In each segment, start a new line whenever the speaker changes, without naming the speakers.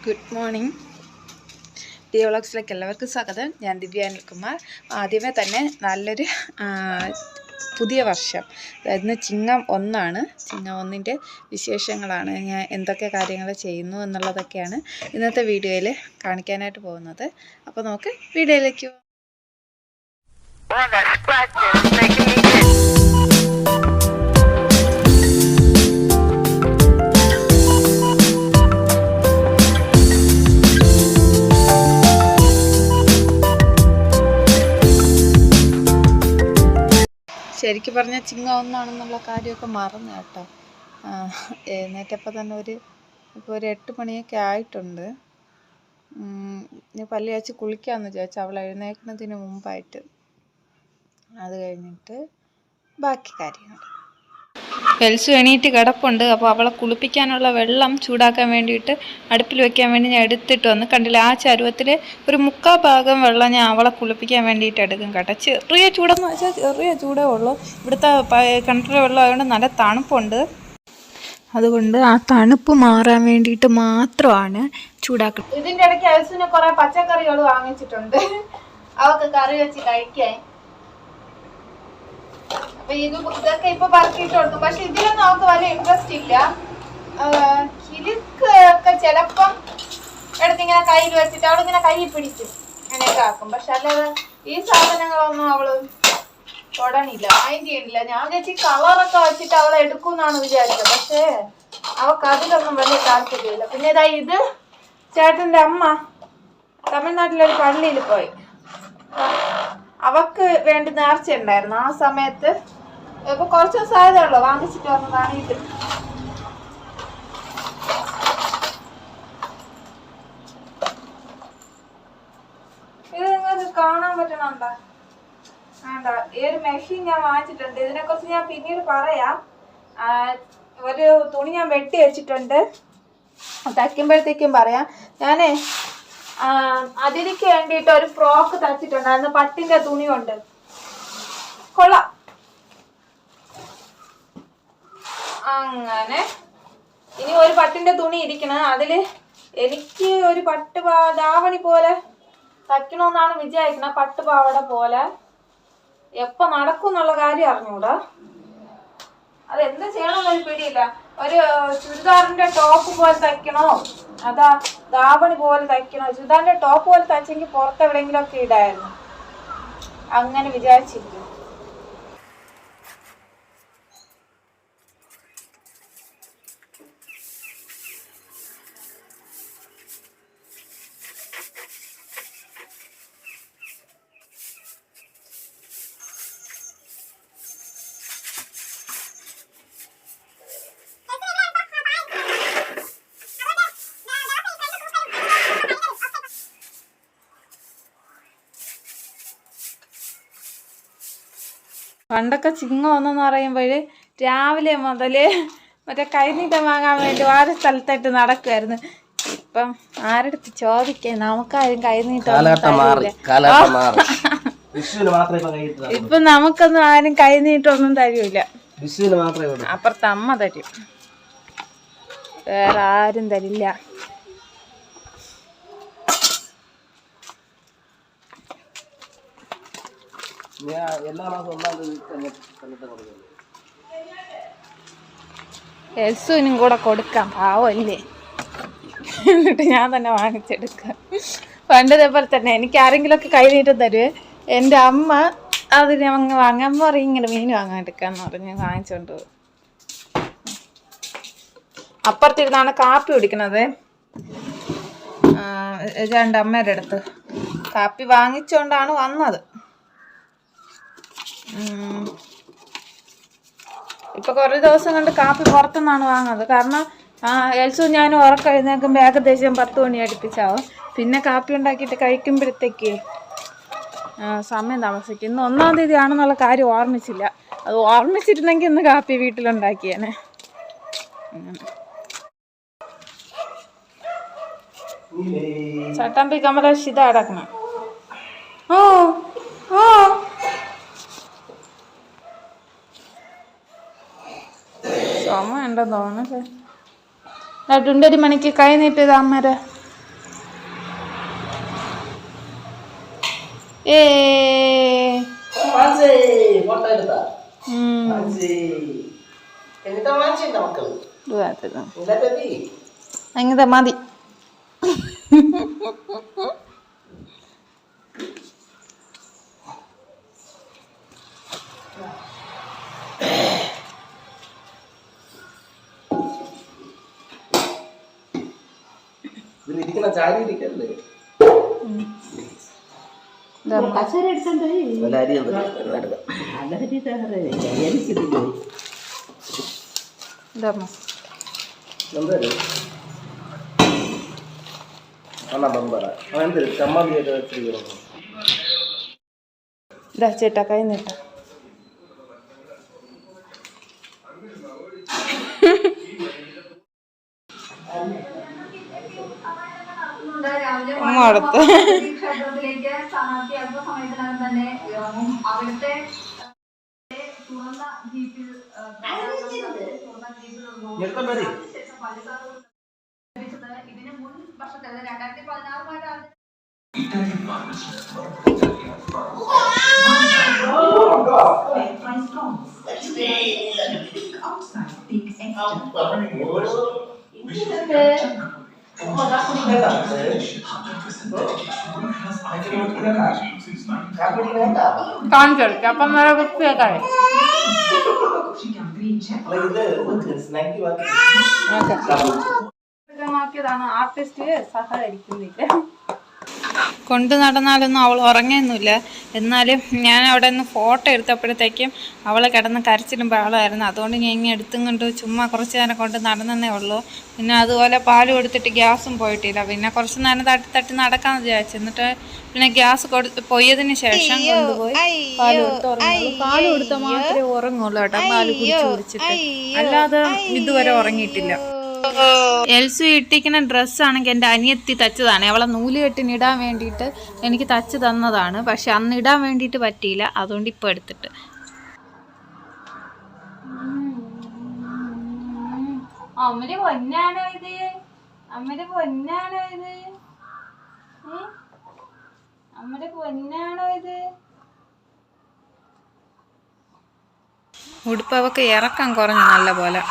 Good morning. Diya വ്ളോഗ്സിലേക്ക് എല്ലാവർക്കും സ്വാഗതം. ഞാൻ ദിവ്യ അനിൽകുമാർ. ആദ്യമേ തന്നെ നല്ലൊരു പുതിയ വർഷം, ഇന്ന് ചിങ്ങം 1 ചിങ്ങം 1 വിശേഷങ്ങളാണ്. ഞാൻ എന്തൊക്കെ കാര്യങ്ങൾ ചെയ്യുന്നു എന്നുള്ളതൊക്കെയാണ് ഇന്നത്തെ വീഡിയോയിൽ കാണിക്കാനായിട്ട് പോകുന്നത്. അപ്പോൾ നമുക്ക് വീഡിയോയിലേക്ക് പോകാം. ശരിക്കും പറഞ്ഞാൽ ചിങ്ങം 1 കാര്യമൊക്കെ മറന്നു കേട്ടോ. എഴുന്നേറ്റപ്പോൾ തന്നെ ഇപ്പോൾ ഒരു 8 മണിയൊക്കെ ആയിട്ടുണ്ട്. പല്ല് തേച്ച് കുളിക്കാമെന്ന് വിചാരിച്ചു, അവൾ എഴുന്നേൽക്കുന്നതിന് മുമ്പായിട്ട്. അത് കഴിഞ്ഞിട്ട് ബാക്കി കാര്യങ്ങൾ. എൽസു എണീറ്റ് കിടപ്പുണ്ട്. അപ്പോൾ അവളെ കുളിപ്പിക്കാനുള്ള വെള്ളം ചൂടാക്കാൻ വേണ്ടിയിട്ട് അടുപ്പിൽ വെക്കാൻ വേണ്ടി ഞാൻ എടുത്തിട്ട് വന്ന്. കണ്ടില്ല, ആ ചരുവത്തിൽ ഒരു 3/4 ഭാഗം വെള്ളം ഞാൻ അവളെ കുളിപ്പിക്കാൻ വേണ്ടിയിട്ട് എടുക്കും കേട്ടോ. ചെറിയ ചൂടെന്ന് വെച്ചാൽ ചെറിയ ചൂടേ ഉള്ളൂ. ഇവിടുത്തെ കിണറ്റിലെ വെള്ളം ആയതുകൊണ്ട് നല്ല തണുപ്പുണ്ട്. അതുകൊണ്ട് ആ തണുപ്പ് മാറാൻ വേണ്ടിയിട്ട് മാത്രമാണ് ചൂടാക്കുന്നത്. ഇതിൻ്റെ ഇടയ്ക്ക് എൽസുവിന് കുറേ പച്ചക്കറികൾ വാങ്ങിച്ചിട്ടുണ്ട്, അവൾക്ക് കറി വെച്ച് കഴിക്കാൻ. അപ്പൊ ഇതൊക്കെ ഇപ്പൊ പറക്കിയിട്ട് കൊടുക്കും. പക്ഷെ ഇതിലൊന്നും അവർക്ക് വലിയ ഇൻട്രസ്റ്റ് ഇല്ല. കിലുക്ക് ഒക്കെ ചിലപ്പം എടുത്തിങ്ങനെ കയ്യിൽ വെച്ചിട്ട് അവളിങ്ങനെ കൈ പിടിക്കും, അങ്ങനെയൊക്കെ ആക്കും. പക്ഷെ അല്ലാതെ ഈ സാധനങ്ങളൊന്നും അവള് തൊടണില്ല, മൈൻഡ് ചെയ്യണില്ല. ഞാൻ വിചാരിച്ചു കളറൊക്കെ വെച്ചിട്ട് അവളെ എടുക്കുമെന്നാണ് വിചാരിച്ചത്. പക്ഷേ അവൾക്ക് അതിലൊന്നും വലിയ താല്പര്യമില്ല. പിന്നെ ഇതാ ഇത് ചേട്ടൻ്റെ അമ്മ തമിഴ്നാട്ടിലൊരു പള്ളിയിൽ പോയി. അവക്ക് വേണ്ടി നേർച്ച ഉണ്ടായിരുന്നു. ആ സമയത്ത് ഇപ്പൊ കുറച്ച് ദിവസം ആയതേ ഉള്ളൂ, വാങ്ങിച്ചിട്ട് വന്നതാണ് ഇത്. ഇത് നിങ്ങൾക്ക് കാണാൻ പറ്റണുണ്ടോ? വേണ്ട, ഈ ഒരു മെഷീൻ ഞാൻ വാങ്ങിച്ചിട്ടുണ്ട്. ഇതിനെ കുറിച്ച് ഞാൻ പിന്നീട് പറയാം. ഒരു തുണി ഞാൻ വെട്ടി വെച്ചിട്ടുണ്ട്, തയ്ക്കുമ്പോഴത്തേക്കും പറയാം. ഞാനേ അതിലേക്ക് വേണ്ടിയിട്ട് ഒരു ഫ്രോക്ക് തയ്ച്ചിട്ടുണ്ടായിരുന്നു, പട്ടിന്റെ തുണി കൊണ്ട്. കൊള്ളാം. അങ്ങനെ ഇനി ഒരു പട്ടിന്റെ തുണി ഇരിക്കണം. അതില് എനിക്ക് ഒരു ധാവണി പോലെ തയ്ക്കണമെന്നാണ് വിചാരിക്കുന്നത്, പട്ടുപാവട പോലെ. എപ്പോ നടക്കും എന്നുള്ള കാര്യം അറിഞ്ഞൂടാ. അതെന്ത് ചെയ്യണമെന്നൊരു പിടിയില്ല. ഒരു ചുരിദാറിന്റെ ടോപ്പ് പോലെ തയ്ക്കണോ, അതാ ധാവണി പോലെ തയ്ക്കണോ. ചുരിദാറിന്റെ ടോപ്പ് പോലെ തയ്ച്ചെങ്കിൽ പുറത്ത് എവിടെയെങ്കിലും ഒക്കെ ഇടായിരുന്നു. അങ്ങനെ വിചാരിച്ചിരിക്കും. പണ്ടൊക്കെ ചിങ്ങം 1 പറയുമ്പോൾ രാവിലെ മുതൽ മറ്റേ കൈനീട്ടം വാങ്ങാൻ വേണ്ടി ഓരോ സ്ഥലത്തായിട്ട് നടക്കുമായിരുന്നു. ഇപ്പം ആരെടുത്ത് ചോദിക്കാൻ, നമുക്കാരും കൈനീട്ടം. ഇപ്പൊ നമുക്കൊന്നും ആരും കൈനീട്ടൊന്നും തരൂല. അപ്പുറത്ത് അമ്മ തരും, വേറെ ആരും തരില്ല. എൽസുവിനും കൂടെ കൊടുക്കാം, പാവല്ലേ. എന്നിട്ട് ഞാൻ തന്നെ വാങ്ങിച്ചെടുക്കാം. പണ്ടതേപോലെ തന്നെ എനിക്ക് ആരെങ്കിലും ഒക്കെ കൈ നീട്ടം തരുവേ. എൻ്റെ അമ്മ അതിന് വാങ്ങാൻ പറയും, ഇങ്ങനെ മീൻ വാങ്ങാൻ എടുക്കാന്ന് പറഞ്ഞ് വാങ്ങിച്ചോണ്ട് പോകും. അപ്പുറത്തിരുന്നാണ് കാപ്പി കുടിക്കണത്. എൻ്റെ അമ്മയുടെ അടുത്ത് കാപ്പി വാങ്ങിച്ചോണ്ടാണ് വന്നത്. ഇപ്പൊ കുറേ ദിവസം കൊണ്ട് കാപ്പി പുറത്തുനിന്നാണ് വാങ്ങുന്നത്. കാരണം എൽസു ഞാനും ഉറക്കം എഴുന്നേൽക്കുമ്പോൾ ഏകദേശം 10 മണി അടുപ്പിച്ചാവും. പിന്നെ കാപ്പി ഉണ്ടാക്കിയിട്ട് കഴിക്കുമ്പോഴത്തേക്ക് സമയം താമസിക്കും. ഇന്ന് 1-ാം തീയതി ആണെന്നുള്ള കാര്യം ഓർമ്മിച്ചില്ല. അത് ഓർമ്മിച്ചിരുന്നെങ്കിൽ ഇന്ന് കാപ്പി വീട്ടിലുണ്ടാക്കിയേനെ. ചട്ടമ്പി കമല ശിത അടക്കണം. ഓ ഓ ചുമ ഉണ്ടെന്ന് തോന്നുന്നു. 2 മണിക്ക് കൈ നീട്ടിയത് അമ്മേരെ ഏ
ഫോട്ടോ എടുത്താ എന്നിട്ടാ മാച്ചിണ്ട മക്കള്
അങ്ങനത്തെ മതി.
ഇതിലിരിക്കുന്ന ചാരി ഇരിക്കല്ലേ
ചേട്ടാ കൈ നീട്ട. അടുത്ത്
ക്ഷേത്രത്തിലേക്ക് സ്ഥാനാർത്ഥി അല്പസമയത്തിനകം തന്നെ ഇറങ്ങും. അവിടുത്തെ തുറന്ന ജീപ്പിൽ ഇതിന് മുൻ വർഷത്തെ 2016
കാണിച്ചു അപ്പം നല്ല വൃത്തിയാക്കാതെ ആർട്ടിസ്റ്റ് സഹകരിക്കുന്നില്ല. കൊണ്ട് നടന്നാലൊന്നും അവൾ ഉറങ്ങിയൊന്നുമില്ല. എന്നാലും ഞാൻ അവിടെ നിന്ന് ഫോട്ടോ എടുത്തപ്പോഴത്തേക്കും അവൾ കിടന്ന് കരച്ചിലും ബഹളമായിരുന്നു. അതുകൊണ്ട് ഞാൻ ഇങ്ങനെ എടുത്തും കൊണ്ട് ചുമ്മാ കുറച്ച് നേരം കൊണ്ട് നടന്നേ ഉള്ളൂ. പിന്നെ അതുപോലെ പാല് കൊടുത്തിട്ട് ഗ്യാസും പോയിട്ടില്ല. പിന്നെ കുറച്ച് നേരം തട്ടി തട്ടി നടക്കാമെന്ന് വിചാരിച്ചു. എന്നിട്ട് പിന്നെ ഗ്യാസ് പൊയ്യതിന് ശേഷം കൊണ്ടുപോയി പാല് കൊടുത്ത് ഉറങ്ങുള്ളൂ. പാല് കൊടുത്താൽ മാത്രമേ ഉറങ്ങുള്ളൂ കേട്ടോ, പാല് കുടിച്ചിട്ട്. അല്ലാതെ ഇതുവരെ ഉറങ്ങിയിട്ടില്ല. എൽസു ഇട്ടിക്കുന്ന ഡ്രസ്സാണെങ്കിൽ എൻ്റെ അനിയത്തി തച്ചതാണ്. അവളെ നൂലുകെട്ടിന് ഇടാൻ വേണ്ടിയിട്ട് എനിക്ക് തച്ച് തന്നതാണ്. പക്ഷെ അന്ന് ഇടാൻ വേണ്ടിയിട്ട് പറ്റിയില്ല. അതുകൊണ്ട് ഇപ്പോൾ എടുത്തിട്ട് അമ്മയുടെ പൊന്നാണോ ഇത്? അമ്മയുടെ പൊന്നാണോ ഇത്? അമ്മയുടെ പൊന്നാണോ ഇത്? ഉടുപ്പ് അവക്ക് ഇറക്കം കുറഞ്ഞു നല്ല പോലെ.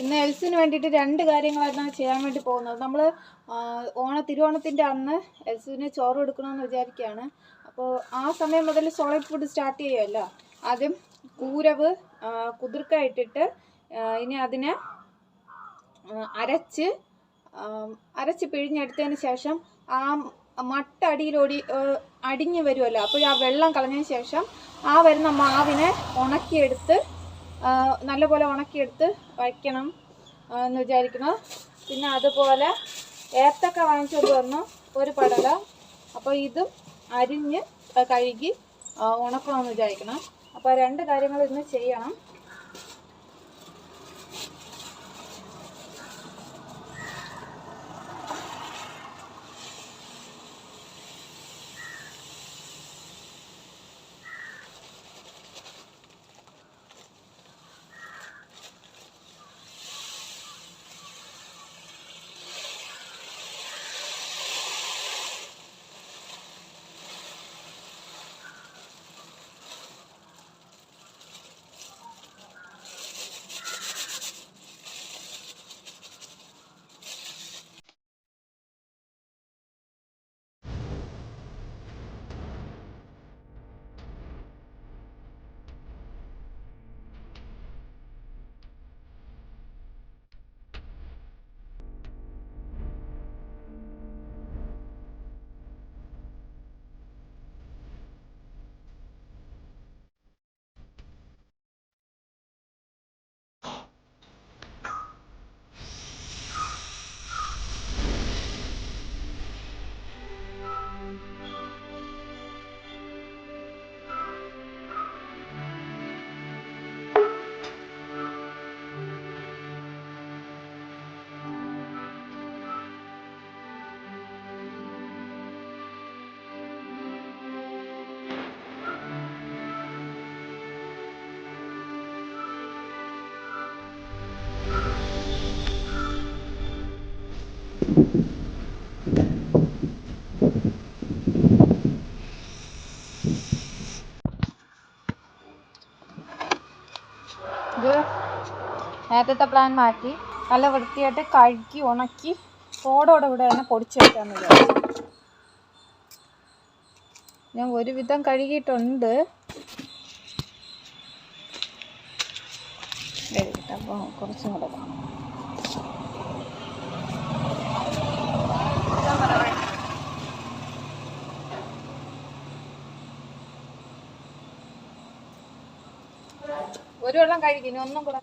ഇന്ന് എൽസിന് വേണ്ടിയിട്ട് 2 കാര്യങ്ങളായിട്ടാണ് ചെയ്യാൻ വേണ്ടി പോകുന്നത്. നമ്മൾ തിരുവോണത്തിൻ്റെ അന്ന് എൽസുവിന് ചോറ് കൊടുക്കണമെന്ന് വിചാരിക്കുകയാണ്. അപ്പോൾ ആ സമയം മുതൽ സോളിഡ് ഫുഡ് സ്റ്റാർട്ട് ചെയ്യുമല്ലോ. ആദ്യം കൂരവ് കുതിർക്ക ഇട്ടിട്ട് ഇനി അതിനെ അരച്ച് പിഴിഞ്ഞെടുത്തതിന് ശേഷം ആ മട്ട അടിഞ്ഞ് വരുമല്ലോ. അപ്പോൾ ആ വെള്ളം കളഞ്ഞതിന് ശേഷം ആ വരുന്ന മാവിനെ ഉണക്കിയെടുത്ത് നല്ലപോലെ ഉണക്കിയെടുത്ത് വയ്ക്കണം എന്ന് വിചാരിക്കണം. പിന്നെ അതുപോലെ ഏത്തക്ക വാങ്ങിച്ചുകൊണ്ട് വന്നു ഒരു പടല. അപ്പോൾ ഇതും അരിഞ്ഞ് കഴുകി ഉണക്കണമെന്ന് വിചാരിക്കണം. അപ്പോൾ 2 കാര്യങ്ങൾ ഇന്ന് ചെയ്യണം. ഇത് നേരത്തെ പ്ലാൻ മാറ്റി നല്ല വൃത്തിയായിട്ട് കഴുകി ഉണക്കി തോടോടെ ഇവിടെ തന്നെ പൊടിച്ച് വെക്കാമെന്ന് വിചാരിച്ചു. ഞാൻ ഒരുവിധം കഴുകിയിട്ടുണ്ട്. അപ്പോൾ കുറച്ചും കൂടെ കാണാം. ഒരു വെള്ളം കഴുകി, ഇനി ഒന്നും കൂടെ.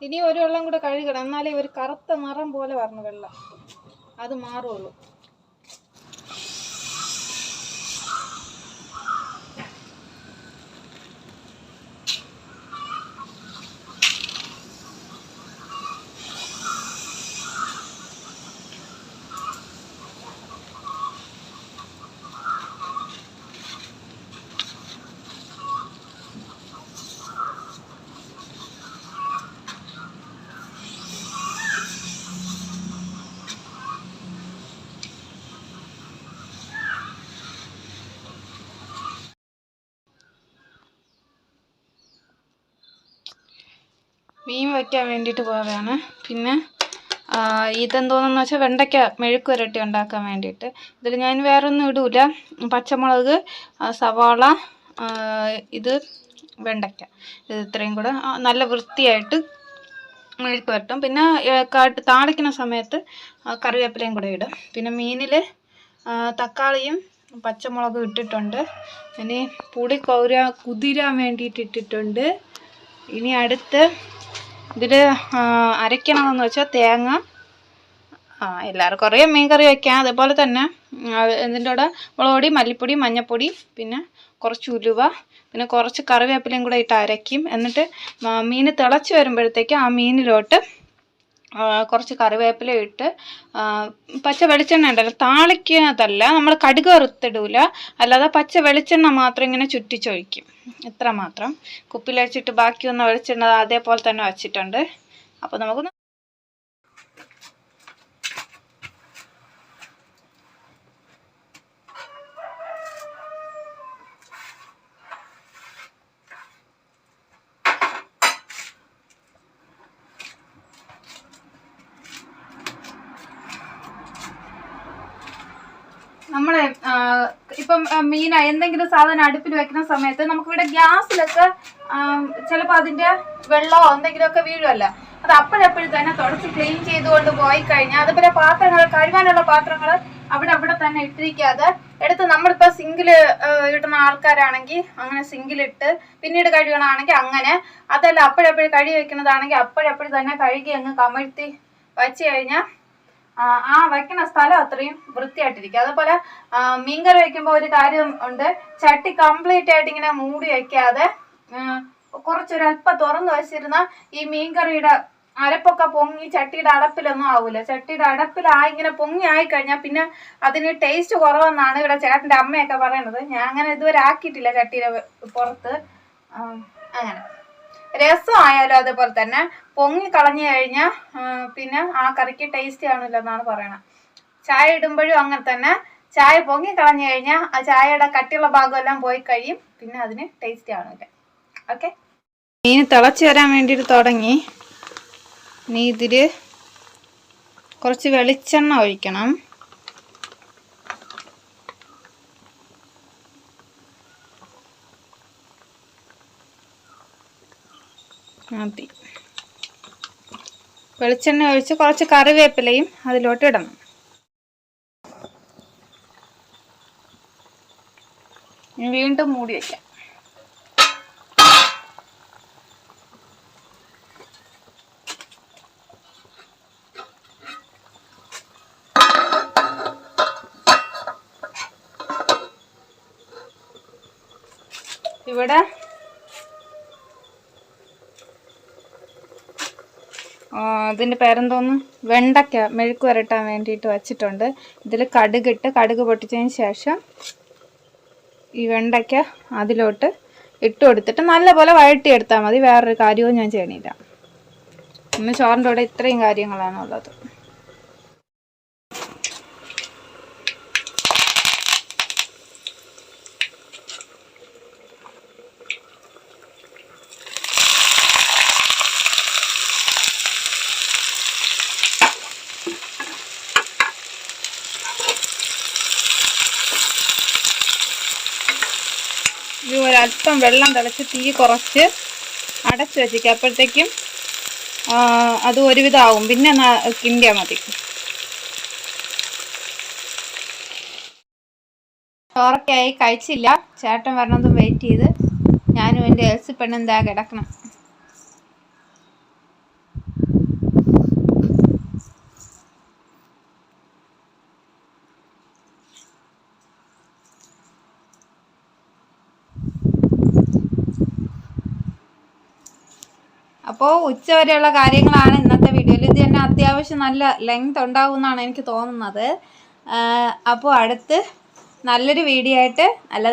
ഇനി ഒരു വെള്ളം കൂടെ കഴുകണം, എന്നാലേ ഒരു കറുത്ത നിറം പോലെ വരണം വെള്ളം, അത് മാറുള്ളൂ. മീൻ വയ്ക്കാൻ വേണ്ടിയിട്ട് പോവുകയാണ്. പിന്നെ ഇതെന്തോന്നെന്ന് വെച്ചാൽ വെണ്ടയ്ക്ക മെഴുക്ക് പുരട്ടി ഉണ്ടാക്കാൻ വേണ്ടിയിട്ട്. ഇതിൽ ഞാൻ വേറൊന്നും ഇടൂല. പച്ചമുളക്, സവാള, ഇത് വെണ്ടയ്ക്ക, ഇത് ഇത്രയും കൂടെ നല്ല വൃത്തിയായിട്ട് മെഴുക്ക് പുരട്ടും. പിന്നെ താളിക്കുന്ന സമയത്ത് കറിവേപ്പിലയും കൂടെ ഇടും. പിന്നെ മീനിൽ തക്കാളിയും പച്ചമുളകും ഇട്ടിട്ടുണ്ട്. ഇനി പുളി കുതിരാൻ വേണ്ടിയിട്ട് ഇട്ടിട്ടുണ്ട്. ഇനി അടുത്ത് ഇതിൽ അരയ്ക്കണമെന്ന് വെച്ചാൽ തേങ്ങ, എല്ലാവർക്കും അറിയാം മീൻ കറി വയ്ക്കാം. അതേപോലെ തന്നെ ഇതിൻ്റെ കൂടെ മുളകുപൊടി, മല്ലിപ്പൊടി, മഞ്ഞൾപ്പൊടി, പിന്നെ കുറച്ച് ഉലുവ, പിന്നെ കുറച്ച് കറിവേപ്പിലയും കൂടെ ഇട്ട് അരയ്ക്കും. എന്നിട്ട് മീൻ തിളച്ച് വരുമ്പോഴത്തേക്ക് ആ മീനിലോട്ട് കുറച്ച് കറിവേപ്പില ഇട്ട് പച്ച വെളിച്ചെണ്ണ ഉണ്ടല്ലോ, താളിക്കതല്ല, നമ്മൾ കടുക് വറുത്തിടൂല, അല്ലാതെ പച്ച വെളിച്ചെണ്ണ മാത്രം ഇങ്ങനെ ചുറ്റിച്ചൊഴിക്കും. ഇത്ര മാത്രം. കുപ്പിയിലടിച്ചിട്ട് ബാക്കി വന്ന വെളിച്ചെണ്ണ അതേപോലെ തന്നെ വച്ചിട്ടുണ്ട്. അപ്പോൾ നമുക്ക് നമ്മളെ ഇപ്പം മീൻ എന്തെങ്കിലും സാധനം അടുപ്പിൽ വെക്കുന്ന സമയത്ത് നമുക്കിവിടെ ഗ്യാസിലൊക്കെ ചിലപ്പോൾ അതിൻ്റെ വെള്ളമോ എന്തെങ്കിലുമൊക്കെ വീഴുമല്ല. അത് അപ്പോഴെപ്പോഴും തന്നെ തുടച്ച് ക്ലീൻ ചെയ്തുകൊണ്ട് പോയി കഴിഞ്ഞാൽ അതുപോലെ പാത്രങ്ങൾ കഴുകാനുള്ള പാത്രങ്ങൾ അവിടെ തന്നെ ഇട്ടിരിക്കാതെ എടുത്ത് നമ്മളിപ്പോൾ സിങ്കിൽ ഇടുന്ന ആൾക്കാരാണെങ്കിൽ അങ്ങനെ സിങ്കിലിട്ട് പിന്നീട് കഴുകണമെങ്കിൽ അങ്ങനെ, അതല്ല അപ്പോഴെപ്പോഴും കഴുകി വെക്കുന്നതാണെങ്കിൽ അപ്പോഴെപ്പോഴും തന്നെ കഴുകി അങ്ങ് കമഴ്ത്തി വച്ച് കഴിഞ്ഞാൽ ആ വയ്ക്കുന്ന സ്ഥലം അത്രയും വൃത്തിയായിട്ടിരിക്കും. അതുപോലെ മീൻകറി വയ്ക്കുമ്പോൾ ഒരു കാര്യം ഉണ്ട്, ചട്ടി കംപ്ലീറ്റ് ആയിട്ട് ഇങ്ങനെ മൂടി വയ്ക്കാതെ കുറച്ചൊരല്പം തുറന്നു വെച്ചിരുന്ന ഈ മീൻകറിയുടെ അരപ്പൊക്കെ പൊങ്ങി ചട്ടിയുടെ അടപ്പിലൊന്നും ആവൂല. ചട്ടിയുടെ ഇങ്ങനെ പൊങ്ങി ആയിക്കഴിഞ്ഞാൽ പിന്നെ അതിന് ടേസ്റ്റ് കുറവെന്നാണ് ഇവിടെ ചേട്ടൻ്റെ അമ്മയൊക്കെ പറയണത്. ഞാൻ അങ്ങനെ ഇതുവരെ ആക്കിയിട്ടില്ല ചട്ടിയുടെ പുറത്ത്. അങ്ങനെ രസമായാലും അതേപോലെ തന്നെ പൊങ്ങി കളഞ്ഞു കഴിഞ്ഞാൽ പിന്നെ ആ കറിക്ക് ടേസ്റ്റ് കാണില്ല എന്നാണ് പറയണത്. ചായ ഇടുമ്പോഴും അങ്ങനെ തന്നെ, ചായ പൊങ്ങി കളഞ്ഞു കഴിഞ്ഞാൽ ആ ചായയുടെ കട്ടിയുള്ള ഭാഗമെല്ലാം പോയി കഴിയും, പിന്നെ അതിന് ടേസ്റ്റ് കാണില്ല. ഓക്കെ, മീൻ തിളച്ച് വരാൻ വേണ്ടിയിട്ട് തുടങ്ങി. ഇനി ഇതിൽ കുറച്ച് വെളിച്ചെണ്ണ ഒഴിക്കണം. മതി. വെളിച്ചെണ്ണ ഒഴിച്ച് കുറച്ച് കറിവേപ്പിലയും അതിലോട്ട് ഇടണം. വീണ്ടും മൂടി വയ്ക്കാം. ഇവിടെ ഇതിൻ്റെ പേരെന്തോന്നു, വെണ്ടയ്ക്ക മെഴുക്ക് വരട്ടാൻ വേണ്ടിയിട്ട് വച്ചിട്ടുണ്ട്. ഇതിൽ കടുക് പൊട്ടിച്ചതിന് ശേഷം ഈ വെണ്ടയ്ക്ക അതിലോട്ട് ഇട്ട് കൊടുത്തിട്ട് നല്ലപോലെ വഴട്ടിയെടുത്താൽ മതി. വേറൊരു കാര്യവും ഞാൻ ചെയ്യണില്ല. ഇന്ന് ചോറിൻ്റെ കൂടെ ഇത്രയും കാര്യങ്ങളാണുള്ളത്. ഒരല്പം വെള്ളം തിളച്ച് തീ കുറച്ച് അടച്ചു വെച്ചിരിക്കുക. അപ്പോഴത്തേക്കും അത് ഒരുവിധമാവും. പിന്നെ കിണ്ടിയാൽ മതി. ചോറൊക്കെയായി കഴിച്ചില്ല. ചേട്ടൻ വരണതും വെയിറ്റ് ചെയ്ത് ഞാനും എൻ്റെ എൽസി പെണ്ണെന്താ കിടക്കണം. അപ്പോൾ ഉച്ചവരെയുള്ള കാര്യങ്ങളാണ് ഇന്നത്തെ വീഡിയോയിൽ. ഇത് തന്നെ അത്യാവശ്യം നല്ല ലെങ്ത് ഉണ്ടാവും എന്നാണ് എനിക്ക് തോന്നുന്നത്. അപ്പോൾ അടുത്ത് നല്ലൊരു വീഡിയോ ആയിട്ട്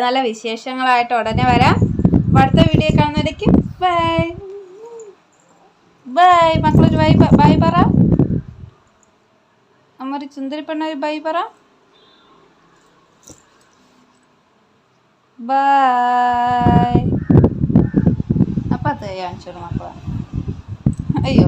നല്ല വിശേഷങ്ങളായിട്ട് ഉടനെ വരാം. അപ്പോൾ അടുത്ത വീഡിയോ കാണുന്നതിലേക്ക് ബൈ ബൈ. മക്കളൊരു ബൈ പറ. അമ്മൊരു ചുന്ദരി പെണ്ണൊരു ബൈ പറ. ബൈ. അപ്പം അത് കാണിച്ചോളൂ മക്കളെ. അയ്യോ.